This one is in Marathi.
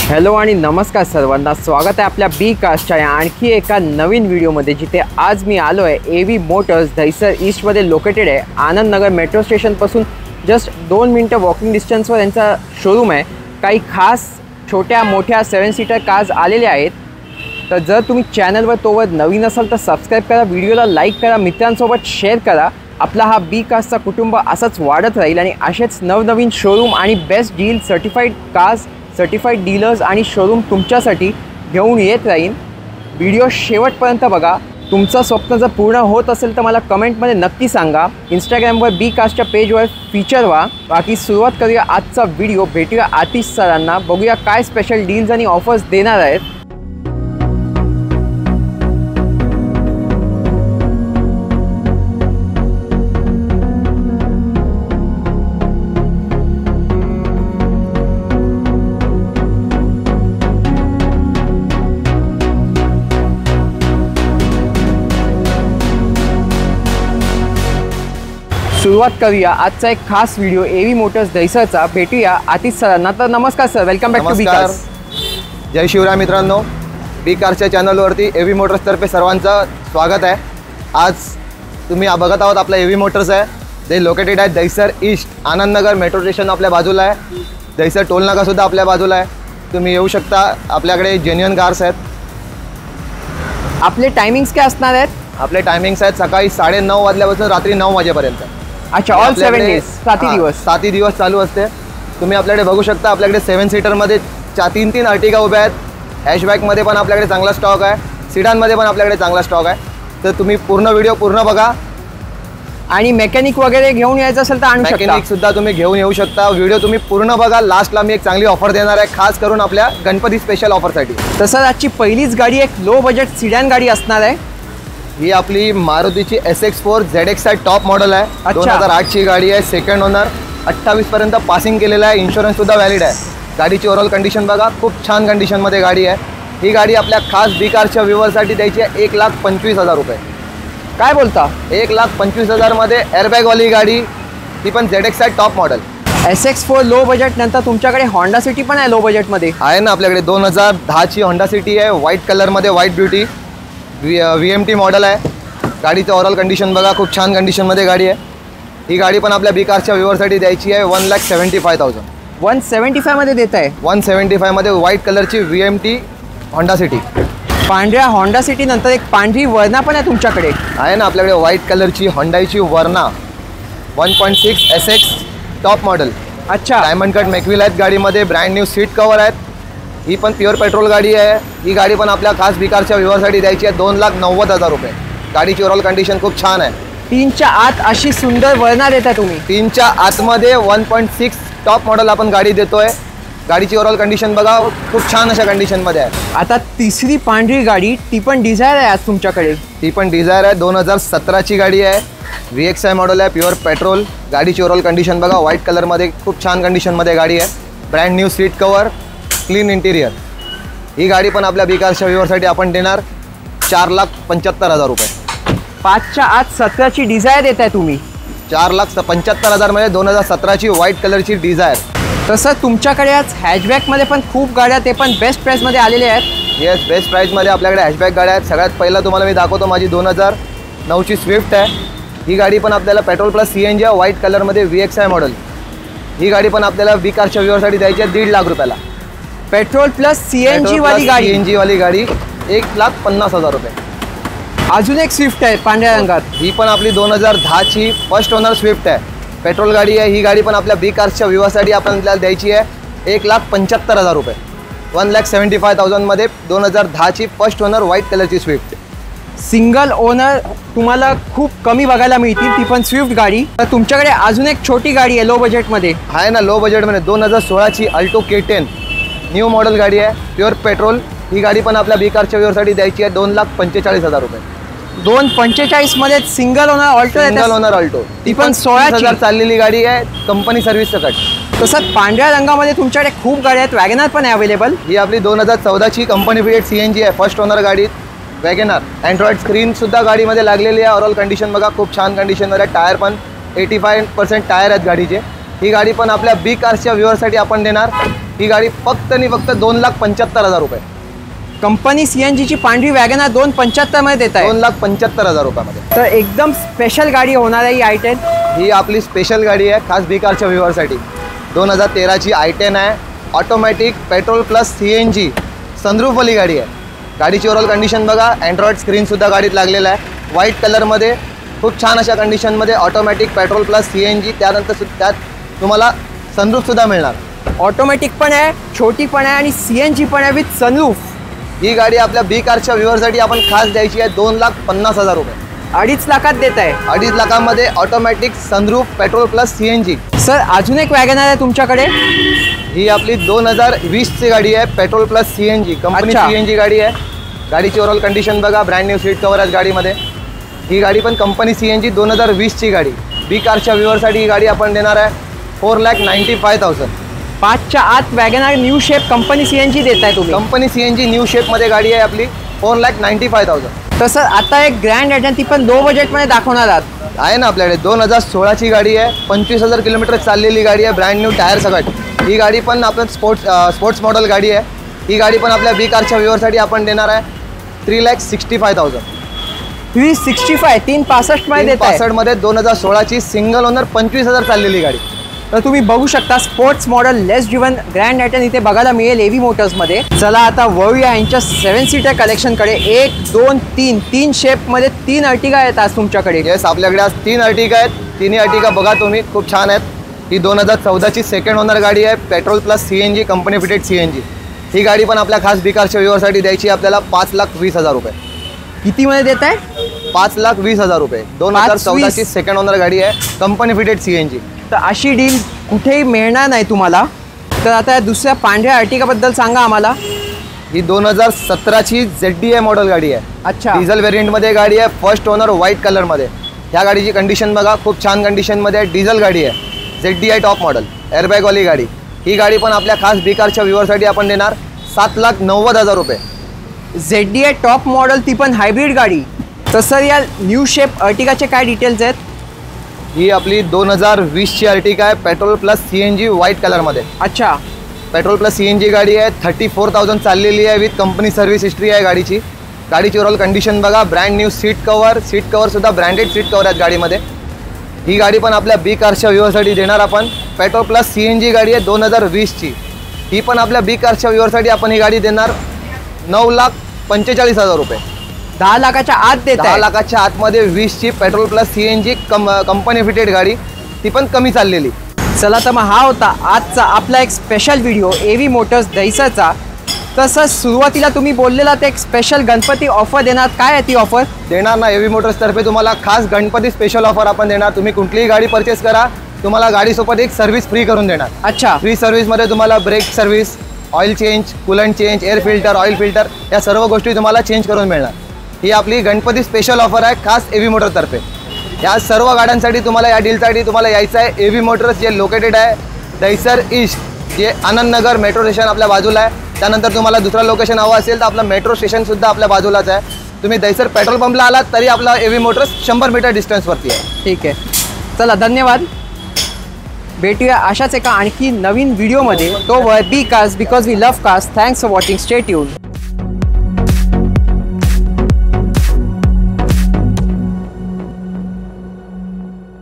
हॅलो आणि नमस्कार सर्वांना, स्वागत आहे आपल्या बी कास्टच्या आणखी एका नवीन व्हिडिओमध्ये, जिथे आज मी आलो आहे एव्ही मोटर्स दहिसर ईस्टमध्ये लोकेटेड आहे. आनंद नगर मेट्रो स्टेशनपासून जस्ट 2 मिनटं वॉकिंग डिस्टन्सवर यांचा शोरूम आहे. काही खास छोट्या मोठ्या 7 सीटर कार्स आलेल्या आहेत. तर जर तुम्ही चॅनलवर तोवर नवीन असाल तर सबस्क्राईब करा, व्हिडिओला लाईक करा, मित्रांसोबत शेअर करा. आपला हा बी कास्टचा कुटुंब असंच वाढत राहील आणि असेच नवनवीन शोरूम आणि best deal, certified cars, certified dealers आणि शोरूम तुमच्यासाठी घेऊन येत राहीन. व्हिडिओ शेवटपर्यंत बघा. तुमचं स्वप्न जर पूर्ण होत असेल तर मला कमेंटमध्ये नक्की सांगा. इंस्टाग्रामवर बी कास्टच्या पेजवर फीचर व्हा. बाकी सुरुवात करूया आजचा व्हिडिओ. भेटूया आतिश सरांना, बघूया काय स्पेशल डील्स आणि ऑफर्स देणार आहेत. सुरुवात करूया आजचा एक खास व्हिडिओ एव्ही मोटर्स दहिसरचा. भेटूया आतिश सरांना. तर नमस्कार sir, welcome back to B Cars. जय शिवराय मित्रांनो, बी कार्सच्या चॅनलवरती एव्ही मोटर्सतर्फे सर्वांचं स्वागत आहे. आज तुम्ही बघत आहोत आपला एव्ही मोटर्स आहे. जे लोकेटेड आहे Dahisar east. Anand Nagar metro station आपल्या बाजूला आहे. दहिसर टोलनाकासुद्धा आपल्या बाजूला आहे. तुम्ही येऊ शकता. आपल्याकडे जेन्युइन कार्स आहेत. आपले टायमिंग्स काय असणार आहेत? आपले टायमिंग्स आहेत सकाळी 9:30 वाजल्यापासून रात्री 9 वाजेपर्यंत. अच्छा, ऑल 7 डेज, 7 दिवस चालू असते. तुम्ही आपल्याकडे बघू शकता. आपल्याकडे 7 सीटरमध्ये 3 अर्टिगा उभ्या आहेत. हॅशबॅकमध्ये पण आपल्याकडे चांगला स्टॉक आहे. सिडानमध्ये पण आपल्याकडे चांगला स्टॉक आहे. तर तुम्ही पूर्ण व्हिडिओ पूर्ण बघा. आणि मेकॅनिक वगैरे घेऊन यायचं असेल तर आणू शकता. मेकॅनिक सुद्धा तुम्ही घेऊन येऊ शकता. व्हिडिओ तुम्ही पूर्ण बघा. लास्टला मी एक चांगली ऑफर देणार आहे, खास करून आपल्या गणपती स्पेशल ऑफरसाठी. तसं आजची पहिलीच गाडी एक लो बजेट सिडॅन गाडी असणार आहे. ही आपली मारुतीची SX4 ZX टॉप मॉडेल आहे. 2008 ची गाडी आहे. सेकंड ओनर, 28 पर्यंत पासिंग केलेला आहे. इन्शुरन्स सुद्धा व्हॅलिड आहे. गाडीची ओव्हरऑल कंडिशन बघा, खूप छान कंडिशनमध्ये गाडी आहे. ही गाडी आपल्या खास बी कारच्या व्ह्यूअरसाठी द्यायची आहे 1,25,000 रुपये. काय बोलता? 1,25,000 मध्ये एअरबॅगवाली गाडी, ती पण ZX top model. SX4 low budget नंतर तुमच्याकडे होंडा सिटी पण आहे लो बजेटमध्ये. आहे ना आपल्याकडे. 2010 ची होंडा सिटी आहे. व्हाईट कलरमध्ये, व्हाईट ब्युटी. VMT मॉडेल आहे. गाडीचं ओव्हरऑल कंडिशन बघा, खूप छान कंडिशनमध्ये गाडी आहे. ही गाडी पण आपल्या बी कारच्या व्ह्यूअरसाठी द्यायची आहे 1,75,000. 175 मध्ये देत आहे. 175 मध्ये व्हाईट कलरची VMT होंडा सिटी. पांढऱ्या होंडा सिटी नंतर एक पांढरी वर्ना पण आहे तुमच्याकडे. आहे ना आपल्याकडे व्हाईट कलरची होंडाची वर्ना 1.6 SX टॉप मॉडेल. अच्छा, डायमंड कट मेकव्हील आहेत गाडीमध्ये. ब्रँड न्यू सीट कवर आहेत. ही पण प्युअर पेट्रोल गाडी आहे. ही गाडी पण आपल्या खास बी कारच्या व्ह्यूअरसाठी द्यायची आहे 2,90,000 रुपये. गाडीची ओव्हरऑल कंडिशन खूप छान आहे. 3च्या आत अशी सुंदर वर्ना देता तुम्ही. 3च्या आतमध्ये 1.6 टॉप मॉडेल आपण गाडी देतोय. गाडीची ओव्हरऑल कंडिशन बघा, खूप छान अशा कंडिशनमध्ये आहे. आता तिसरी पांढरी गाडी, ती पण डिझायर आहे आज तुमच्याकडे. ती पण डिझायर आहे. 2017 ची गाडी आहे. VXI मॉडेल आहे, प्युअर पेट्रोल. गाडीची ओव्हरऑल कंडिशन बघा, व्हाईट कलरमध्ये खूप छान कंडिशनमध्ये गाडी आहे. Brand new seat cover, clean interior. ही गाडी पण आपल्या बी कारच्या व्ह्यूअरसाठी आपण देणार 4,75,000 रुपये. 5च्या आत 17ची डिझायर देत आहे तुम्ही. 4,75,000 मध्ये 2017 ची व्हाईट कलरची डिझायर. तसं तुमच्याकडे आज हॅशबॅकमध्ये पण खूप गाड्या, ते पण बेस्ट प्राईसमध्ये आलेल्या आहेत. येस, बेस्ट प्राईसमध्ये आपल्याकडे हॅशबॅक गाड्या आहेत. सगळ्यात पहिला तुम्हाला मी दाखवतो माझी 2009 ची स्विफ्ट आहे. ही गाडी पण आपल्याला पेट्रोल प्लस CNG आहे. व्हाईट कलरमध्ये VXI मॉडेल. ही गाडी पण आपल्याला बी कारच्या व्ह्यूअरसाठी द्यायची आहे 1,50,000 रुपयाला. पेट्रोल प्लस CNG वाली गाडी. CNG वाली गाडी 1,50,000 रुपये. अजून एक स्विफ्ट आहे पांढऱ्या रंगात. ही पण आपली 2010 ची फर्स्ट ओनर स्विफ्ट आहे. पेट्रोल गाडी आहे. ही गाडी पण आपल्या बी कारच्या व्ह्यूअरसाठी आपल्याला द्यायची आहे 1,75,000 रुपये. 1,75,000 मध्ये 2010 ची फर्स्ट ओनर व्हाईट कलरची स्विफ्ट. सिंगल ओनर तुम्हाला खूप कमी बघायला मिळतील, ती पण स्विफ्ट गाडी. तर तुमच्याकडे अजून एक छोटी गाडी आहे लो बजेटमध्ये. आहे ना, लो बजेटमध्ये 2016 ची अल्टो K10 न्यू मॉडेल गाडी आहे, प्युअर पेट्रोल. ही गाडी पण आपल्या बी कारच्या व्ह्यूअरसाठी द्यायची आहे 2,45,000 रुपये. 2,45 मध्ये single owner Alto. Single owner Alto. ती पण 16,000 चाललेली गाडी आहे, कंपनी सर्व्हिस सकट. तसंच पांढऱ्या रंगामध्ये तुमच्याकडे खूप गाड्या आहेत. वॅगनर पण आहे अवेलेबल. ही आपली 2014 ची कंपनी फिटेड CNG आहे, फर्स्ट ओनर गाडी. वॅगनर अँड्रॉइड स्क्रीन सुद्धा गाडीमध्ये लागलेली आहे. ओव्हरऑल कंडिशन बघा, खूप छान कंडिशनवर आहे. टायर पण 85% टायर आहेत गाडीचे. ही गाडी पण आपल्या बी कार्सच्या व्ह्युअरसाठी आपण देणार। ही गाडी फक्त आणि फक्त 2,75,000 रुपये। कंपनी CNG ची पांढरी वॅगनर 2,75,000 मध्ये देत आहे। 2,75,000 रुपयामध्ये। तर एकदम स्पेशल गाडी होणार आहे ही i10। ही आपली स्पेशल गाडी आहे खास बी कारच्या व्ह्युअरसाठी। 2013 ची i10 आहे, ऑटोमॅटिक पेट्रोल प्लस CNG सनरूफवाली गाडी आहे। गाडीची ओव्हरऑल कंडिशन बघा, अँड्रॉइड स्क्रीनसुद्धा गाडीत लागलेला आहे, व्हाईट कलरमध्ये खूप छान अशा कंडिशनमध्ये, ऑटोमॅटिक पेट्रोल प्लस CNG, त्यानंतर त्यात तुम्हाला सनरूफसुद्धा मिळणार। ऑटोमॅटिक पण आहे, छोटी पण आहे आणि CNG पण आहे विथ सनरूफ। ही गाडी आपल्या बी कारच्या व्ह्युअरसाठी आपण खास द्यायची आहे 2,50,000 रुपये। 2.5 लाखात देत आहे। 2.5 लाखामध्ये automatic sunroof petrol plus CNG। Sir अजून एक वॅगनर आहे तुमच्याकडे, ही आपली 2020 ची गाडी आहे, petrol plus CNG company CNG गाडी आहे। गाडीची ओव्हरऑल कंडिशन बघा, ब्रँड न्यू सीट कवर आहे गाडीमध्ये। ही गाडी पण कंपनी CNG 2020 ची गाडी, बी कारच्या व्ह्युअरसाठी ही गाडी आपण देणार आहे 4,95,000। 5च्या आत WagonR new shape company CNG देत आहे तुम्ही। कंपनी CNG न्यू शेपमध्ये गाडी आहे आपली 4,95,000। तर सर आता एक ग्रँड आयटन ती पण लो बजेटमध्ये दाखवणार आहात आहे ना आपल्याकडे। 2016 ची गाडी आहे, 25,000 किलोमीटर चाललेली गाडी आहे, ब्रँड न्यू टायर सकट। ही गाडी पण आपण स्पोर्ट्स मॉडेल गाडी आहे। ही गाडी पण आपल्या बी कारच्या व्ह्युअरसाठी आपण देणार आहे 3,65,000। 365 365 मध्ये देत आहे। 365 मध्ये 2016 ची सिंगल ओनर 25,000 चाललेली गाडी। तर तुम्ही बघू शकता स्पोर्ट्स मॉडेल लेस ड्रिव्हन ग्रँड आयटन इथे बघायला मिळेल एव्ही मोटर्समध्ये। चला आता वळूया यांच्या 7 सीटर कलेक्शनकडे। 1 2 3 3 शेपमध्ये 3 अर्टिगा आहेत आज तुमच्याकडे। येस, आपल्याकडे आज 3 अर्टिगा आहेत। तिन्ही अर्टिगा बघा तुम्ही, खूप छान आहेत। ही 2014 ची सेकंड ओनर गाडी आहे, petrol plus CNG company fitted CNG। ही गाडी पण आपल्या खास बी कारच्या व्ह्युअरसाठी द्यायची आपल्याला 5,20,000 रुपये। किती मध्ये देत आहे? 5,20,000 रुपये। 2014 ची सेकंड ओनर गाडी आहे, कंपनी फिटेड CNG। तर अशी डील कुठेही मिळणार नाही तुम्हाला। तर आता या दुसऱ्या पांढऱ्या अर्टिगाबद्दल सांगा आम्हाला। ही 2017 ची ZDI मॉडेल गाडी आहे। अच्छा, डिझेल व्हेरियंटमध्ये गाडी आहे, फर्स्ट ओनर व्हाईट कलरमध्ये। ह्या गाडीची कंडिशन बघा, खूप छान कंडिशनमध्ये आहे, डिझेल गाडी आहे, ZDI टॉप मॉडेल एअरबॅगवाली गाडी। ही गाडी पण आपल्या खास बी कारच्या व्ह्युअरसाठी आपण देणार 7,90,000 रुपये। ZDI टॉप मॉडेल, ती पण हायब्रिड गाडी। तर सर या न्यू शेप अर्टिगाचे काय डिटेल्स आहेत? ही आपली 2020 ची अर्टिगा आहे, पेट्रोल प्लस CNG व्हाईट कलरमध्ये। अच्छा, पेट्रोल प्लस CNG गाडी आहे, 34,000 चाललेली आहे, विथ कंपनी सर्व्हिस हिस्ट्री आहे गाडीची। गाडीची ओव्हरऑल कंडिशन बघा, ब्रँड न्यू सीट कवर सुद्धा ब्रँडेड सीट कवर आहेत गाडीमध्ये। ही गाडी पण आपल्या बी कारच्या व्ह्युअरसाठी देणार आपण। पेट्रोल प्लस CNG गाडी आहे 2020 ची। ही पण आपल्या बी कारच्या व्ह्युअरसाठी आपण ही गाडी देणार 9,45,000 रुपये। 10 लाखाच्या आत देत 10 लाखाच्या आतमध्ये 20 ची petrol plus CNG company fitted गाडी, ती पण कमी चाललेली। चला तर मग हा होता आजचा आपला एक स्पेशल व्हिडिओ एव्ही मोटर्स दहिसरचा। तसं सुरुवातीला तुम्ही बोललेला ते एक स्पेशल गणपती ऑफर देणार, काय आहे ती ऑफर? देणार ना, एव्ही मोटर्सतर्फे तुम्हाला खास गणपती स्पेशल ऑफर आपण देणार। तुम्ही कुठलीही गाडी परचेस करा, तुम्हाला गाडीसोबत एक सर्व्हिस फ्री करून देणार। अच्छा, फ्री सर्व्हिसमध्ये तुम्हाला brake service, oil change, coolant change, air filter, oil filter, या सर्व गोष्टी तुम्हाला चेंज करून मिळणार। ही आपली गणपती स्पेशल ऑफर आहे खास एव्ही मोटरतर्फे। या सर्व गाड्यांसाठी तुम्हाला, या डीलसाठी तुम्हाला यायचं आहे एव्ही मोटर्स, जे लोकेटेड आहे दहिसर ईस्ट, जे आनंदनगर मेट्रो स्टेशन आपल्या बाजूला आहे। त्यानंतर तुम्हाला दुसरा लोकेशन हवं असेल तर आपलं मेट्रो स्टेशनसुद्धा आपल्या बाजूलाच आहे। तुम्ही दहिसर पेट्रोल पंपला आलात तरी आपला एव्ही मोटर्स 100 मीटर डिस्टन्सवरती आहे। ठीक आहे, चला धन्यवाद। भेटूया अशाच एका आणखी नवीन व्हिडिओमध्ये। तो B Cars because we love cars. Thanks for watching, stay tuned.